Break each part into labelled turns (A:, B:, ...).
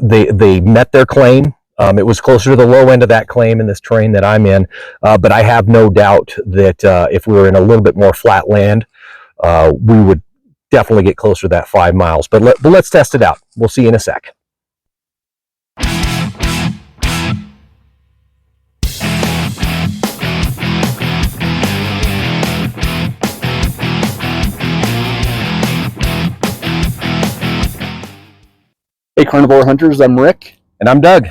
A: they met their claim. It was closer to the low end of that claim in this terrain that I'm in, but I have no doubt that if we were in a little bit more flat land, we would definitely get closer to that 5 miles. But let's test it out. We'll see you in a sec.
B: Hey Carnivore Hunters, I'm Rick.
A: And I'm Doug.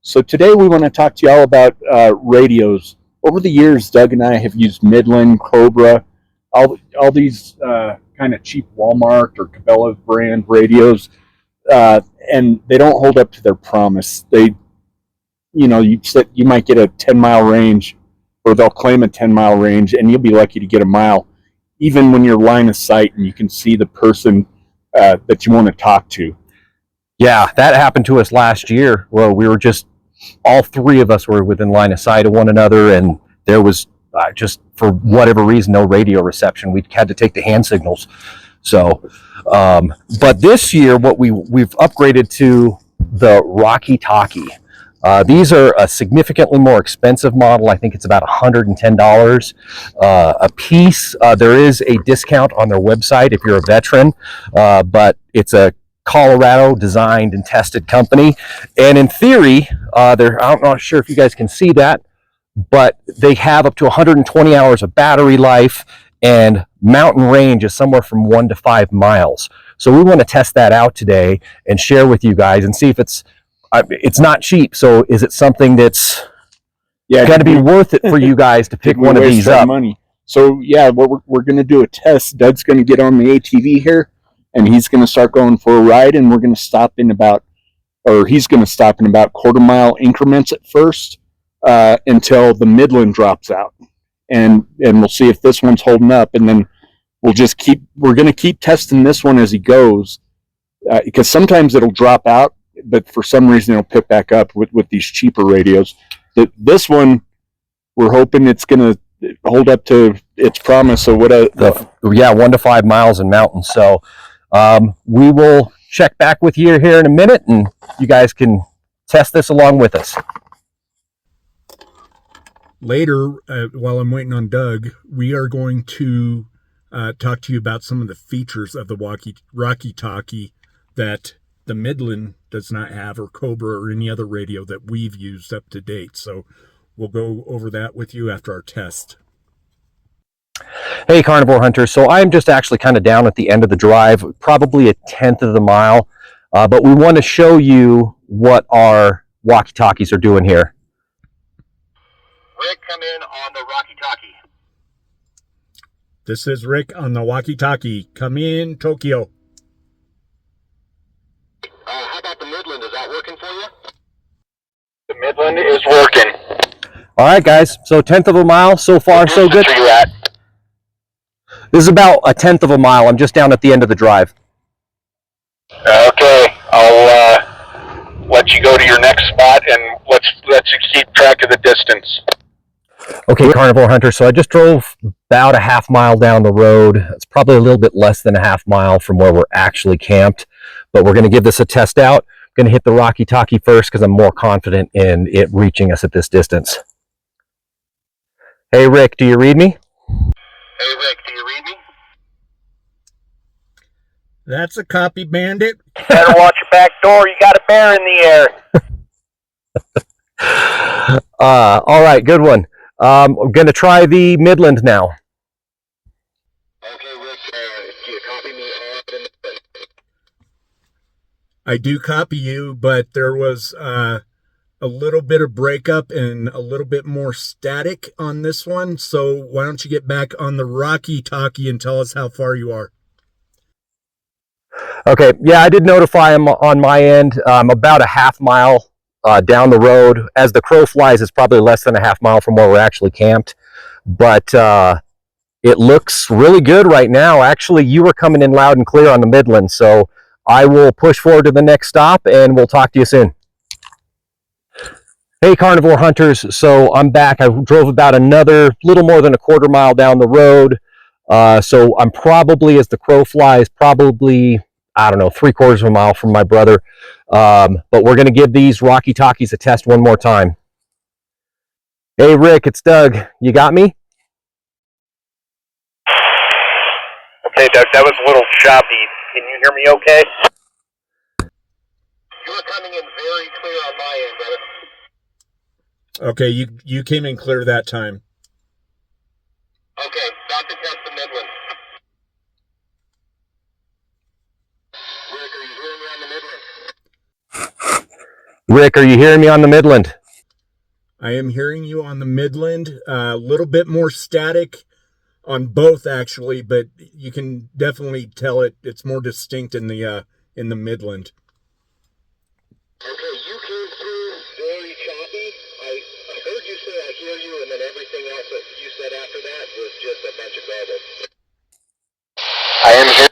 B: So today we want to talk to y'all about radios. Over the years, Doug and I have used Midland, Cobra, all these kind of cheap Walmart or Cabela brand radios, and they don't hold up to their promise. You might get a 10-mile range, or they'll claim a 10-mile range, and you'll be lucky to get a mile, even when you're line of sight and you can see the person that you want to talk to.
A: Yeah, that happened to us last year. Well, we were just, all three of us were within line of sight of one another, and there was just, for whatever reason, no radio reception. We had to take the hand signals. So, but this year, what we've upgraded to the Rocky Talkie. These are a significantly more expensive model. I think it's about $110 a piece. There is a discount on their website if you're a veteran, but it's a Colorado designed and tested company, and in theory, I'm not sure if you guys can see that, but they have up to 120 hours of battery life, and mountain range is somewhere from 1 to 5 miles. So we want to test that out today and share with you guys and see if it's not cheap. So is it something that's got to be worth it for you guys to pick one of these up?
B: Money. So yeah, we're going to do a test. Doug's going to get on the ATV here, and he's going to start going for a ride, and we're going to stop in about quarter-mile increments at first until the Midland drops out, and we'll see if this one's holding up, and then we're going to keep testing this one as he goes, because sometimes it'll drop out, but for some reason it'll pick back up with these cheaper radios. This one, we're hoping it's going to hold up to its promise. So 1
A: to 5 miles in mountains. So we will check back with you here in a minute, and you guys can test this along with us.
C: Later, while I'm waiting on Doug, we are going to talk to you about some of the features of the Rocky Talkie that the Midland does not have, or Cobra, or any other radio that we've used up to date. So we'll go over that with you after our test.
A: Hey, Carnivore Hunters. So I'm just actually kind of down at the end of the drive, probably a 1/10 of the mile, but we want to show you what our walkie-talkies are doing here.
D: Rick, come in on the Rocky Talkie.
C: This is Rick on the Rocky Talkie. Come in, Tokyo.
D: How about the Midland? Is that working for you?
B: The Midland is working.
A: All right, guys. So 1/10 of a mile. So far, so good.
D: Where you at?
A: This is about a 1/10 of a mile. I'm just down at the end of the drive.
D: Okay, I'll let you go to your next spot, and let's you keep track of the distance.
A: Okay, Carnivore Hunter. So I just drove about a half mile down the road. It's probably a little bit less than a half mile from where we're actually camped, but we're going to give this a test out. I'm going to hit the Rocky Talkie first because I'm more confident in it reaching us at this distance. Hey, Rick, do you read me?
D: Hey, Rick, do you read me?
C: That's a copy, Bandit.
D: Better watch your back door. You got a bear in the air.
A: All right, good one. I'm going to try the Midland now.
D: Okay, Rick, do you copy me on the Midland?
C: I do copy you, but there was a little bit of breakup and a little bit more static on this one. So why don't you get back on the Rocky Talkie and tell us how far you are?
A: Okay, yeah, I did notify him on my end. I'm about a half mile down the road. As the crow flies, it's probably less than a half mile from where we're actually camped. But it looks really good right now. Actually, you were coming in loud and clear on the Midland, so I will push forward to the next stop, and we'll talk to you soon. Hey, Carnivore Hunters. So I'm back. I drove about another little more than a quarter mile down the road. So I'm probably, as the crow flies, probably I don't know, 3/4 of a mile from my brother. But we're going to give these Rocky Talkies a test one more time. Hey, Rick, it's Doug. You got me?
D: Okay, Doug, that was a little choppy. Can you hear me okay? You're coming in very clear on my end, brother.
C: Okay, you came in clear that time.
D: Okay, about to test the Midland. Rick, are you hearing me on the Midland?
A: Rick, are you hearing me on the Midland?
C: I am hearing you on the Midland. A little bit more static on both, actually, but you can definitely tell it's more distinct in the Midland.
D: Okay, you came through very choppy. I heard you say I hear you, and then everything else that you said after that was just a bunch of garble. I am here.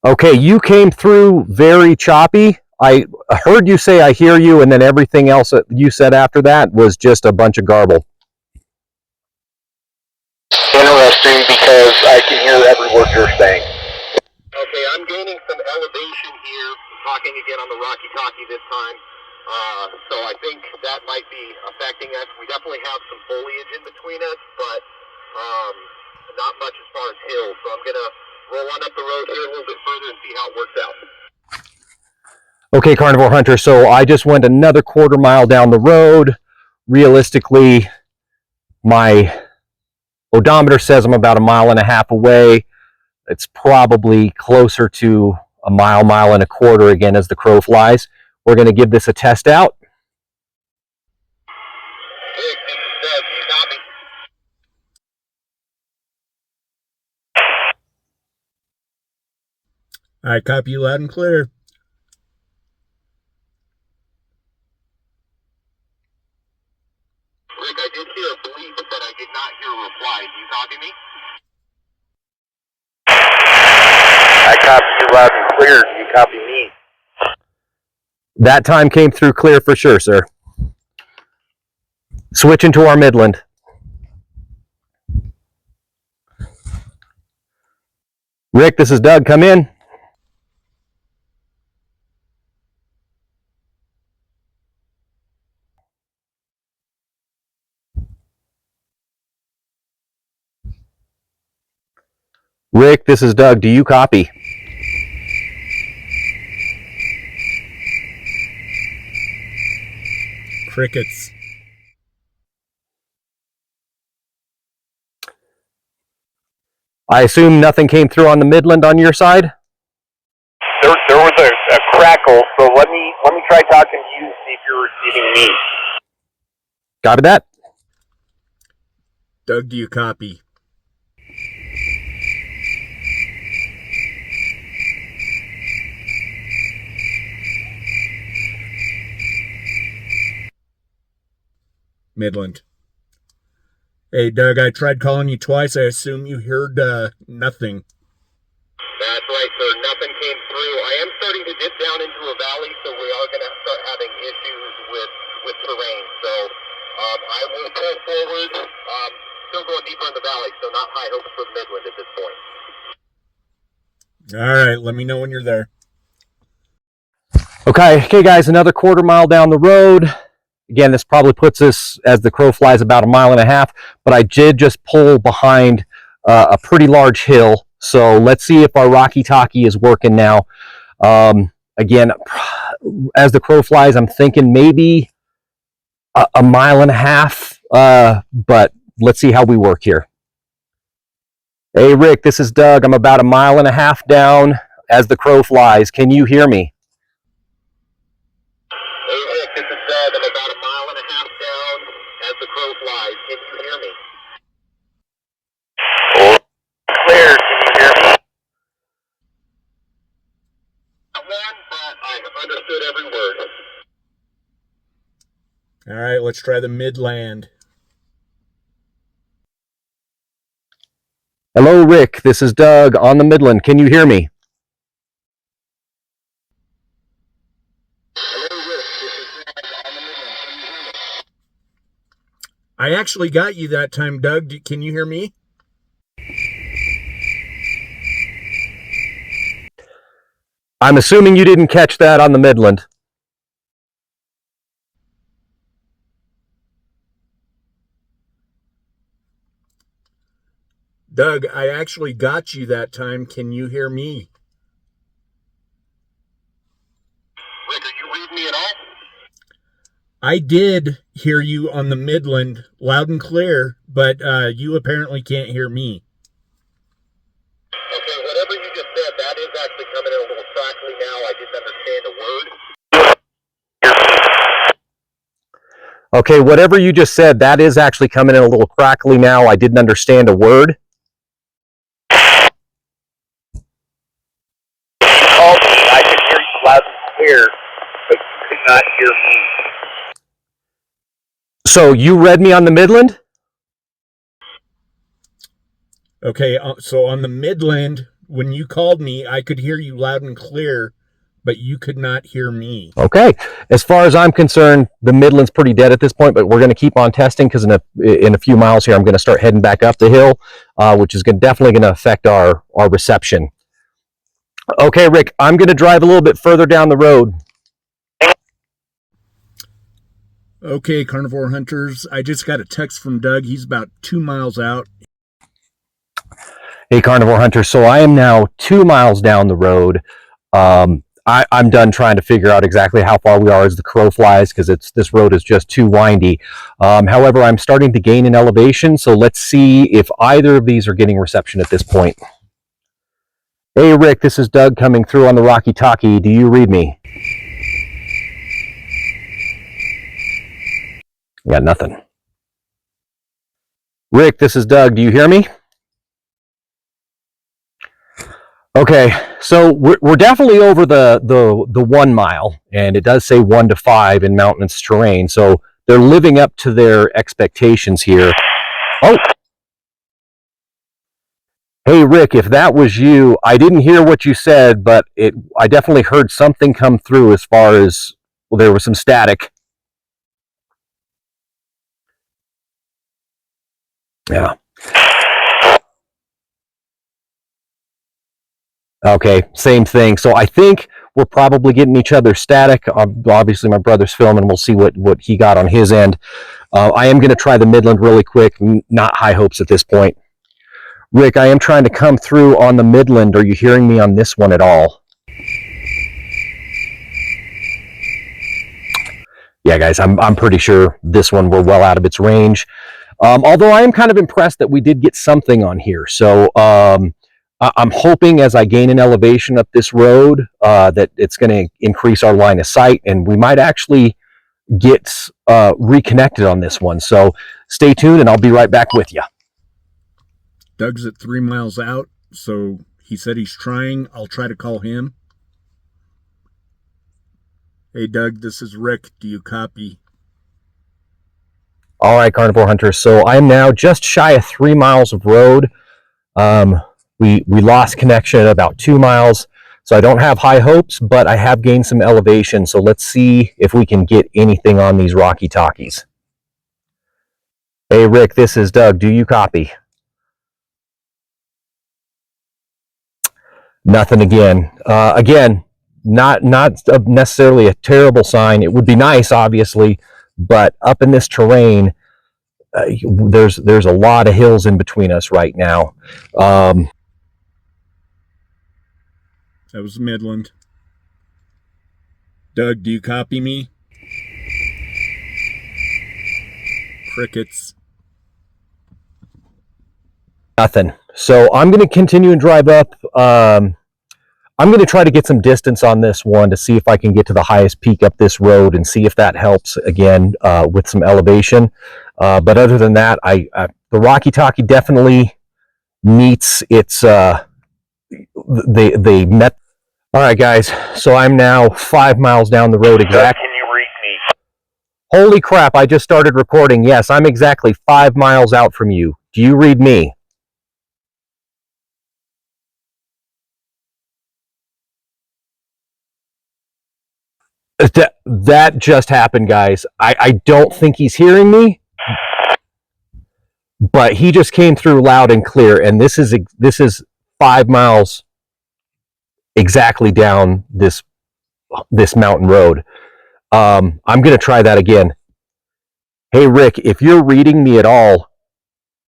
A: Okay, you came through very choppy. I heard you say I hear you, and then everything else that you said after that was just a bunch of garble.
D: Interesting, because I can hear every word you're saying. Okay, I'm gaining some elevation here, talking again on the Rocky Talkie this time. So I think that might be affecting us. We definitely have some foliage in between us, but not much as far as hills. So I'm going to roll on up the road here a little bit further and see how it works out.
A: Okay, Carnivore Hunter, so I just went another 1/4 mile down the road. Realistically, my odometer says I'm about 1.5 miles away. It's probably closer to a mile, 1.25 miles again as the crow flies. We're going to give this a test out.
D: Rick, this is Doug. You got me?
C: I copy you loud and clear.
D: Rick, I did hear a bleep, but I did not hear a reply. Do you copy me? I copy you loud and clear. Do you copy me?
A: That time came through clear for sure, sir. Switching to our Midland. Rick, this is Doug. Come in. Rick, this is Doug. Do you copy?
C: Crickets.
A: I assume nothing came through on the Midland on your side?
D: There was a crackle, so let me try talking to you, see if you're receiving me.
A: Got that?
C: Doug, do you copy? Midland. Hey, Doug, I tried calling you twice. I assume you heard nothing.
D: That's right, sir. Nothing came through. I am starting to dip down into a valley, so we are going to start having issues with terrain. So I will pull forward. Still going deeper in the valley, so not high hopes for the Midland at this point.
C: All right, let me know when you're there.
A: Okay, guys, another 1/4 mile down the road. Again, this probably puts us, as the crow flies, about 1.5 miles, but I did just pull behind a pretty large hill. So let's see if our Rocky Talkie is working now. Again, as the crow flies, I'm thinking maybe a 1.5 miles, but let's see how we work here. Hey, Rick, this is Doug. I'm about 1.5 miles down as the crow flies. Can you hear me?
D: Hey, Rick, this is Doug. I'm about 1.5 miles down as the crow flies. Can you hear me? Oh, clear. Can you hear me? Not one, but I understood every word.
C: All right, let's try the Midland.
A: Hello, Rick. This is Doug on the Midland. Can you hear me?
D: Hello, Rick. This is Doug on the Midland.
C: I actually got you that time, Doug. Can you hear me?
A: I'm assuming you didn't catch that on the Midland.
C: Doug, I actually got you that time. Can you hear me?
D: Rick, are you reading me at all?
C: I did hear you on the Midland loud and clear, but you apparently can't hear me.
D: Okay, whatever you just said, that is actually coming in a little crackly now. I didn't understand a word.
A: Okay, whatever you just said, that is actually coming in a little crackly now. I didn't understand a word.
D: Called me. I could hear you loud and clear, but you could not hear me.
A: So you read me on the Midland?
C: Okay, so on the Midland, when you called me, I could hear you loud and clear, but you could not hear me.
A: Okay. As far as I'm concerned, the Midland's pretty dead at this point, but we're going to keep on testing because in a few miles here, I'm going to start heading back up the hill, which is definitely going to affect our reception. Okay, Rick, I'm going to drive a little bit further down the road.
C: Okay, Carnivore Hunters, I just got a text from Doug. He's about 2 miles out.
A: Hey, Carnivore Hunter. So I am now 2 miles down the road. I'm done trying to figure out exactly how far we are as the crow flies because this road is just too windy. However, I'm starting to gain in elevation, so let's see if either of these are getting reception at this point. Hey, Rick, this is Doug coming through on the Rocky Talkie. Do you read me? Got nothing. Rick, this is Doug. Do you hear me? Okay, so we're definitely over the 1 mile, and it does say 1 to 5 in mountainous terrain. So they're living up to their expectations here. Oh, hey Rick, if that was you, I didn't hear what you said, but I definitely heard something come through as far as, well, there was some static. Yeah. Okay, same thing. So I think we're probably getting each other static. Obviously, my brother's filming. We'll see what he got on his end. I am going to try the Midland really quick. Not high hopes at this point. Rick, I am trying to come through on the Midland. Are you hearing me on this one at all? Yeah, guys, I'm pretty sure this one we're well out of its range. Although I am kind of impressed that we did get something on here. So I'm hoping as I gain an elevation up this road that it's going to increase our line of sight, and we might actually get reconnected on this one. So stay tuned, and I'll be right back with you.
C: Doug's at 3 miles out, so he said he's trying. I'll try to call him. Hey, Doug, this is Rick. Do you copy?
A: All right, Carnivore Hunter. So I am now just shy of 3 miles of road. We lost connection at about 2 miles, so I don't have high hopes, but I have gained some elevation. So let's see if we can get anything on these Rocky Talkies. Hey, Rick, this is Doug. Do you copy? Nothing again. Again, not necessarily a terrible sign. It would be nice, obviously, but up in this terrain, there's a lot of hills in between us right now.
C: That was Midland. Doug, do you copy me? Crickets.
A: Nothing. So I'm going to continue and drive up. I'm going to try to get some distance on this one to see if I can get to the highest peak up this road and see if that helps again with some elevation. But other than that, the Rocky Talkie definitely meets its. They met. All right, guys. So I'm now 5 miles down the road exactly.
D: Can you read me?
A: Holy crap! I just started recording. Yes, I'm exactly 5 miles out from you. Do you read me? That just happened, guys. I don't think he's hearing me. but he just came through loud and clear, and this is 5 miles exactly down this mountain road. I'm going to try that again. Hey, Rick, if you're reading me at all,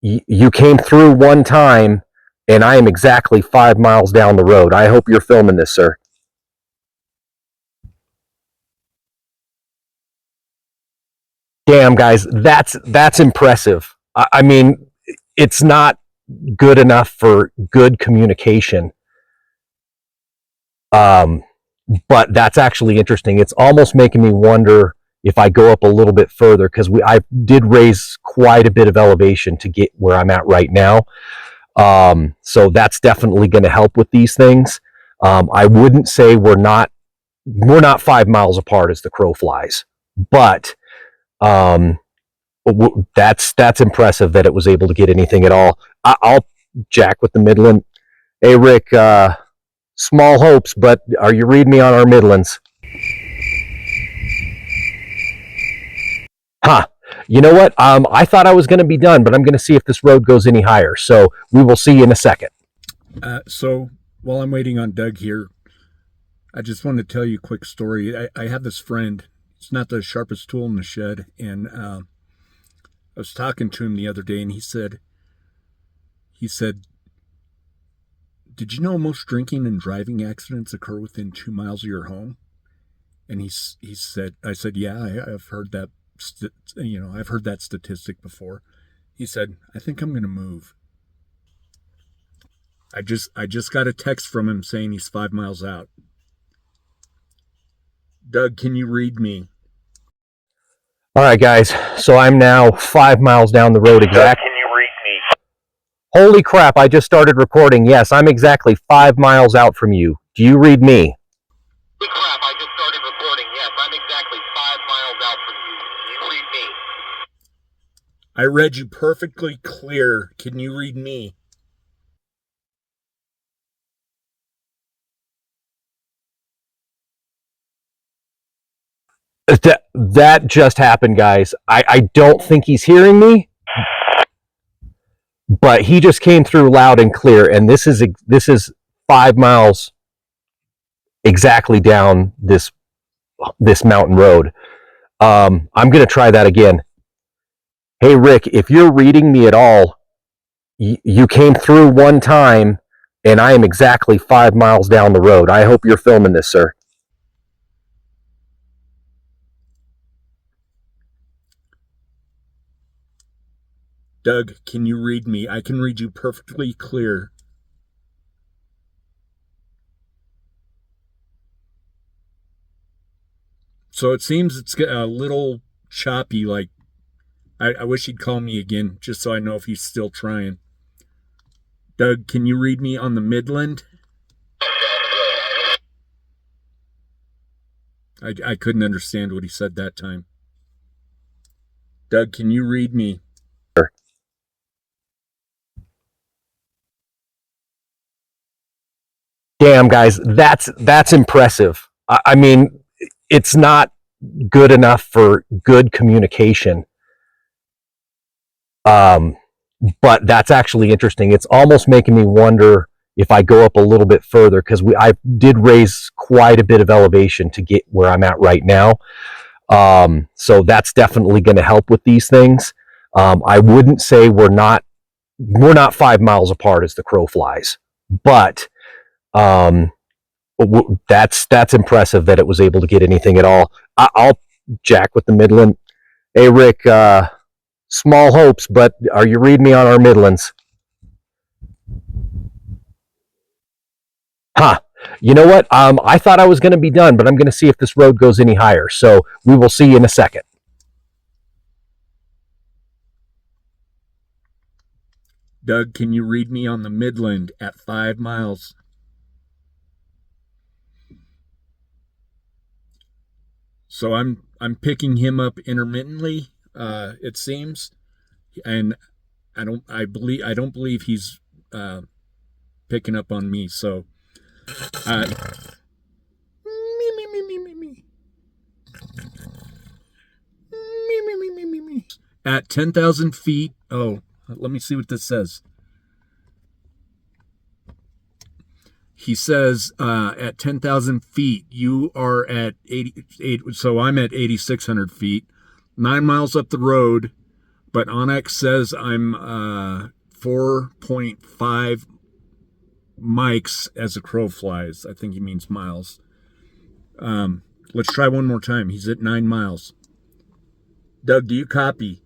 A: you came through one time, and I am exactly 5 miles down the road. I hope you're filming this, sir. Damn, guys, that's impressive. I mean, it's not good enough for good communication. But that's actually interesting. It's almost making me wonder if I go up a little bit further, because I did raise quite a bit of elevation to get where I'm at right now. So that's definitely going to help with these things. I wouldn't say we're not 5 miles apart as the crow flies, but that's impressive that it was able to get anything at all. I'll jack with the Midland. Hey, Rick, small hopes, but are you reading me on our Midlands? Huh. You know what? I thought I was going to be done, but I'm going to see if this road goes any higher. So we will see you in a second.
C: So while I'm waiting on Doug here, I just want to tell you a quick story. I have this friend. It's not the sharpest tool in the shed, and I was talking to him the other day, and he said, "Did you know most drinking and driving accidents occur within 2 miles of your home?" And he said, I said, "Yeah, I've heard that. I've heard that statistic before." He said, "I think I'm going to move." I just got a text from him saying he's 5 miles out. Doug, can you read me?
A: All right, guys. So I'm now 5 miles down the road exactly.
D: Can you read me?
A: Holy crap, I just started recording. Yes, I'm exactly 5 miles out from you. Do you read me?
D: Holy crap, I just started recording. Yes, I'm exactly 5 miles out from you. Can you read me?
C: I read you perfectly clear. Can you read me?
A: That just happened, guys. I don't think he's hearing me, but he just came through loud and clear, and this is 5 miles exactly down this mountain road. I'm going to try that again. Hey, Rick, if you're reading me at all, you came through one time, and I am exactly 5 miles down the road. I hope you're filming this, sir.
C: Doug, can you read me? I can read you perfectly clear. So it seems it's a little choppy. Like, I wish he'd call me again just so I know if he's still trying. Doug, can you read me on the Midland? I couldn't understand what he said that time. Doug, can you read me?
A: Damn, guys, that's impressive. I mean, it's not good enough for good communication. But that's actually interesting. It's almost making me wonder if I go up a little bit further, because I did raise quite a bit of elevation to get where I'm at right now. So that's definitely going to help with these things. I wouldn't say we're not 5 miles apart as the crow flies, but that's impressive that it was able to get anything at all. I'll jack with the Midland. Hey, Rick, small hopes, but are you reading me on our Midlands? Huh. You know what? I thought I was going to be done, but I'm going to see if this road goes any higher. So we will see you in a second.
C: Doug, can you read me on the Midland at 5 miles? So I'm picking him up intermittently, it seems, and I don't believe he's picking up on me. So at 10,000 feet. Oh, Let me see what this says. He says at 10,000 feet, you are at 88. So I'm at 8,600 feet, 9 miles up the road. But Onyx says I'm 4.5 mics as a crow flies. I think he means miles. Let's try one more time. He's at 9 miles. Doug, do you copy?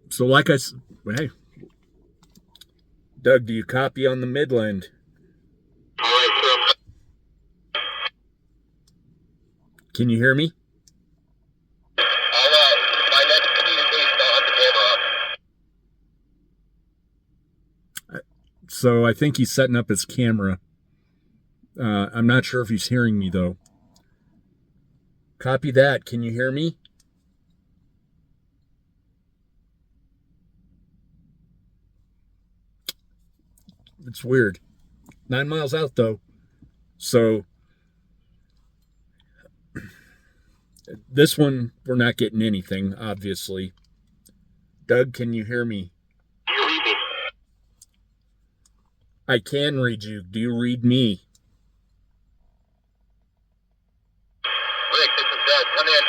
C: So like I said, hey, Doug, do you copy on the Midland?
D: All right, sir.
C: Can you hear me?
D: My next communication, I'll have the camera up.
C: So I think he's setting up his camera. I'm not sure if he's hearing me, though. Copy that. Can you hear me? It's weird. 9 miles out, though. So this one, we're not getting anything, obviously. Doug, can you hear me?
D: Do you read me?
C: I can read you. Do you read me?
D: Rick, this is Doug. Come in.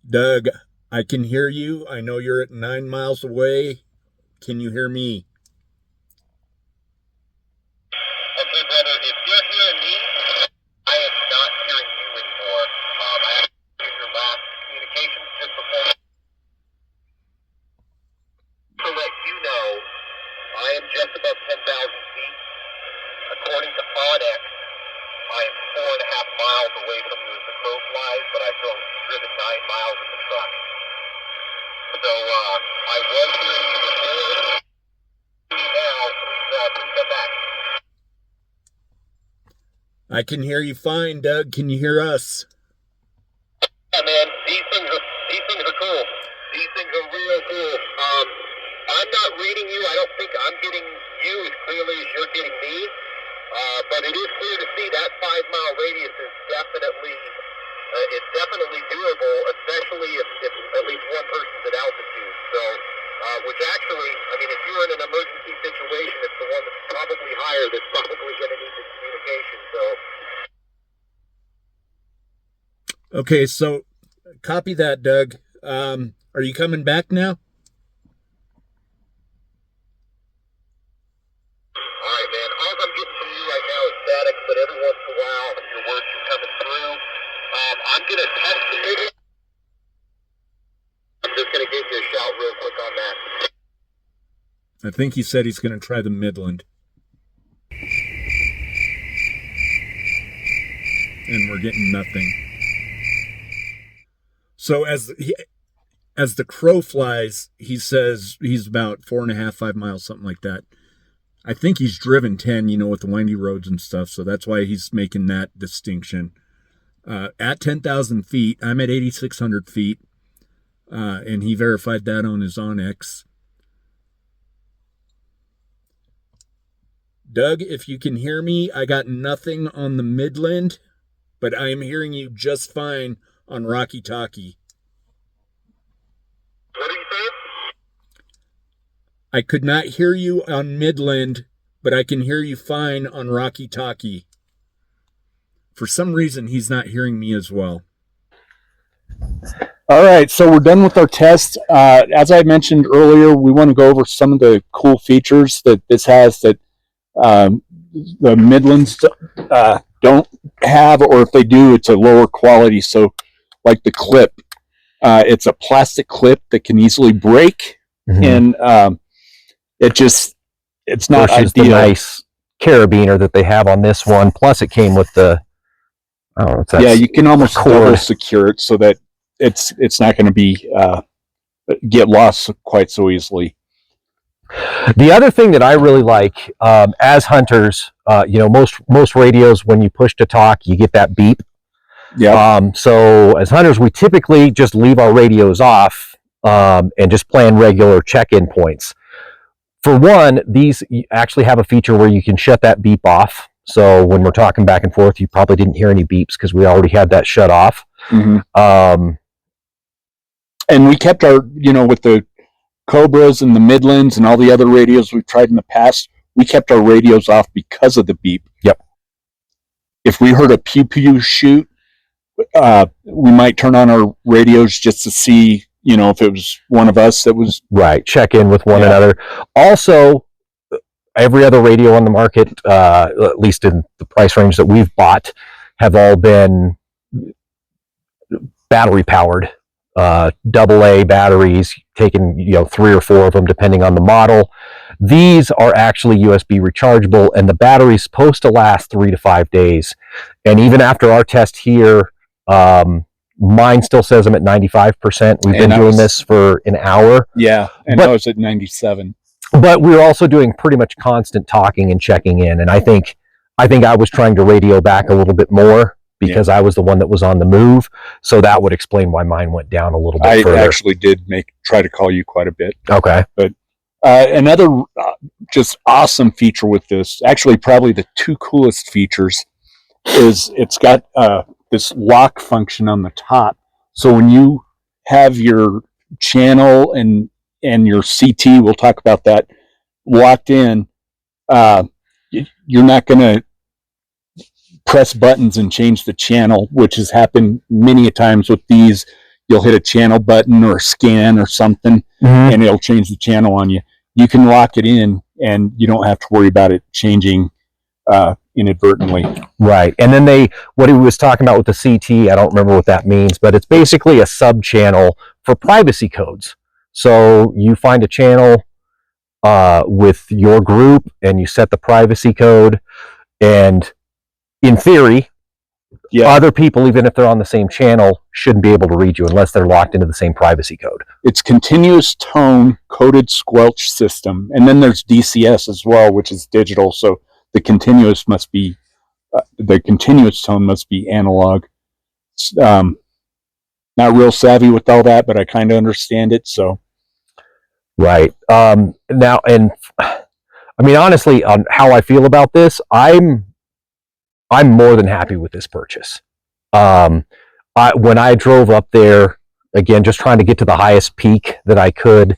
C: Doug, I can hear you. I know you're at 9 miles away. Can you hear me?
D: Okay, brother, if you're hearing me, I am not hearing you anymore. I have to get your last communications just before. To let you know, I am just above 10,000 feet. According to Onyx, I am 4.5 miles away from you as the crow flies, but I've driven 9 miles in the truck. So, I was hearing you before. Now, please come back.
C: I can hear you fine, Doug. Can you hear us?
D: Yeah, man, these things are cool. These things are real cool. I'm not reading you. I don't think I'm getting you as clearly as you're getting me. But it is clear to see that 5 mile radius is definitely doable, especially if at least one person's at altitude. So, which actually, I mean, if you're in an emergency situation, it's the one that's probably higher that's probably going to need the communication. So.
C: Okay, so copy that, Doug. Are you coming back now?
D: All right, man. All I'm getting from you right now is static, but every once in a while, your words are coming through. I'm going to text the video. I'm just going to give you a shout real quick on that.
C: I think he said he's going to try the Midland. And we're getting nothing. So as the crow flies, he says he's about 4.5, 5 miles, something like that. I think he's driven 10, with the windy roads and stuff. So that's why he's making that distinction. At 10,000 feet, I'm at 8,600 feet. And he verified that on his Onyx. Doug, if you can hear me, I got nothing on the Midland, but I am hearing you just fine on Rocky Talkie.
D: What are you saying?
C: I could not hear you on Midland, but I can hear you fine on Rocky Talkie. For some reason, he's not hearing me as well.
B: All right, so we're done with our test. As I mentioned earlier, we want to go over some of the cool features that this has that the Midlands don't have, or if they do, it's a lower quality. So, like the clip, it's a plastic clip that can easily break, and it's not
A: versus
B: ideal.
A: the nice carabiner that they have on this one. Plus, it came with the
B: you can almost double secure it so that it's not going to be get lost quite so easily.
A: The other thing that I really like, as hunters, most radios, when you push to talk, you get that beep.
B: Yeah.
A: So as hunters, we typically just leave our radios off and just plan regular check-in points. For one, these actually have a feature where you can shut that beep off. So when we're talking back and forth, you probably didn't hear any beeps because we already had that shut off.
B: And we kept our, with the Cobras and the Midlands and all the other radios we've tried in the past, we kept our radios off because of the beep.
A: Yep.
B: If we heard a pew pew shoot, we might turn on our radios just to see, if it was one of us that was
A: right. Check in with one another. Also, every other radio on the market, at least in the price range that we've bought, have all been battery powered, AA batteries, taking 3 or 4 of them depending on the model. These are actually USB rechargeable, and the battery's supposed to last 3 to 5 days. And even after our test here, mine still says I'm at 95%. We've been doing this for an hour.
B: Yeah, and I was at 97.
A: But we were also doing pretty much constant talking and checking in. And I think I was trying to radio back a little bit more because I was the one that was on the move. So that would explain why mine went down a little bit further.
B: I actually did try to call you quite a bit.
A: Okay.
B: But another just awesome feature with this, actually probably the 2 coolest features, is it's got this lock function on the top. So when you have your channel and your CT, we'll talk about that, locked in, you're not going to press buttons and change the channel, which has happened many a times with these. You'll hit a channel button or a scan or something, and it'll change the channel on you. You can lock it in, and you don't have to worry about it changing inadvertently.
A: Right. And then what he was talking about with the CT, I don't remember what that means, but it's basically a sub channel for privacy codes. So you find a channel with your group and you set the privacy code, and in theory, other people, even if they're on the same channel, shouldn't be able to read you unless they're locked into the same privacy code.
B: It's continuous tone coded squelch system. And then there's DCS as well, which is digital. So the continuous tone must be analog. Not real savvy with all that, but I kind of understand it. So,
A: right. Now, and I mean, honestly, on how I feel about this, I'm more than happy with this purchase. When I drove up there, again, just trying to get to the highest peak that I could,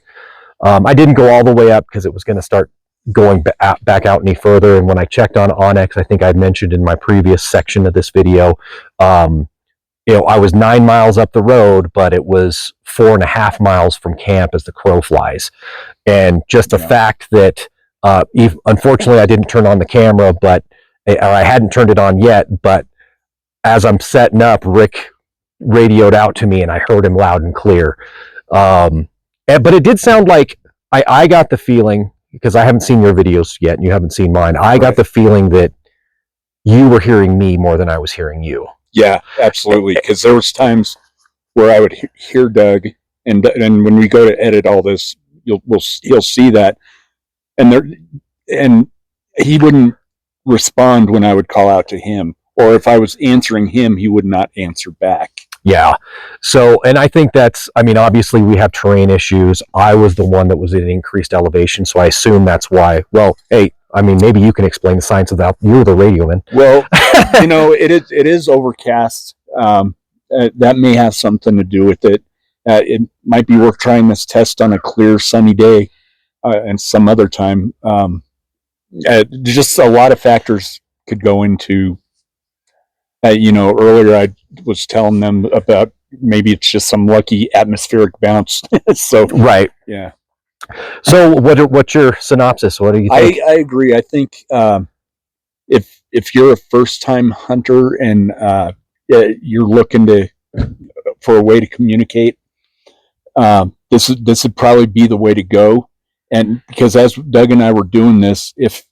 A: I didn't go all the way up because it was going to start going back out any further. And when I checked on Onyx, I think I mentioned in my previous section of this video, I was 9 miles up the road, but it was 4.5 miles from camp as the crow flies. And just the fact that, unfortunately, I didn't turn on the camera, or I hadn't turned it on yet, but as I'm setting up, Rick radioed out to me and I heard him loud and clear. But it did sound like I got the feeling, because I haven't seen your videos yet and you haven't seen mine, I got the feeling that you were hearing me more than I was hearing you.
B: Yeah, absolutely. Because there was times where I would hear Doug, and when we go to edit all this, he'll see that, and he wouldn't respond when I would call out to him, or if I was answering him, he would not answer back.
A: Yeah. So, and I think obviously we have terrain issues. I was the one that was at increased elevation, so I assume that's why. Well, hey, maybe you can explain the science of that. You're the radioman.
B: Well, it is overcast. That may have something to do with it. It might be worth trying this test on a clear, sunny day, and some other time. Just a lot of factors could go into. Earlier I was telling them about maybe it's just some lucky atmospheric bounce. So
A: right,
B: yeah.
A: So what's your synopsis? What do you think?
B: I agree. I think if you're a first time hunter and you're looking for a way to communicate, this would probably be the way to go. And because as Doug and I were doing this, if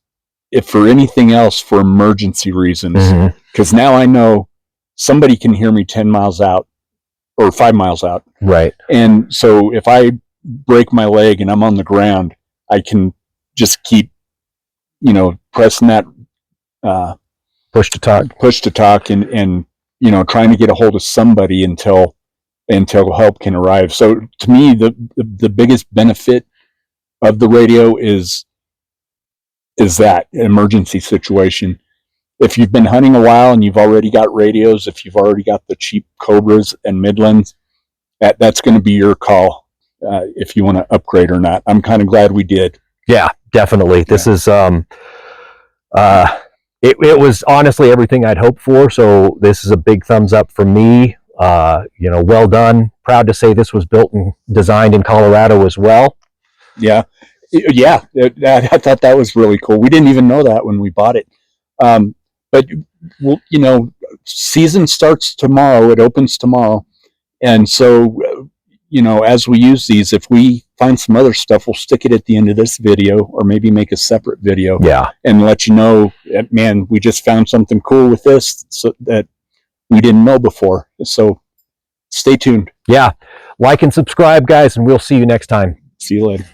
B: for anything else, for emergency reasons, because now I know somebody can hear me 10 miles out or 5 miles out.
A: Right.
B: And so if I break my leg and I'm on the ground, I can just keep, pressing that
A: push to
B: talk and trying to get a hold of somebody until help can arrive. So to me, the biggest benefit of the radio is that emergency situation. if you've been hunting a while and you've already got radios, if you've already got the cheap Cobras and Midlands, that's going to be your call if you want to upgrade or not. I'm kind of glad we did.
A: Yeah, definitely. This is it was honestly everything I'd hoped for. So this is a big thumbs up for me. Well done. Proud to say this was built and designed in Colorado as well.
B: Yeah. I thought that was really cool. We didn't even know that when we bought it. But season starts tomorrow. It opens tomorrow. And so, as we use these, if we find some other stuff, we'll stick it at the end of this video or maybe make a separate video.
A: Yeah.
B: And let you know, man, we just found something cool with this so that we didn't know before. So stay tuned.
A: Yeah. Like and subscribe, guys, and we'll see you next time.
B: See you later.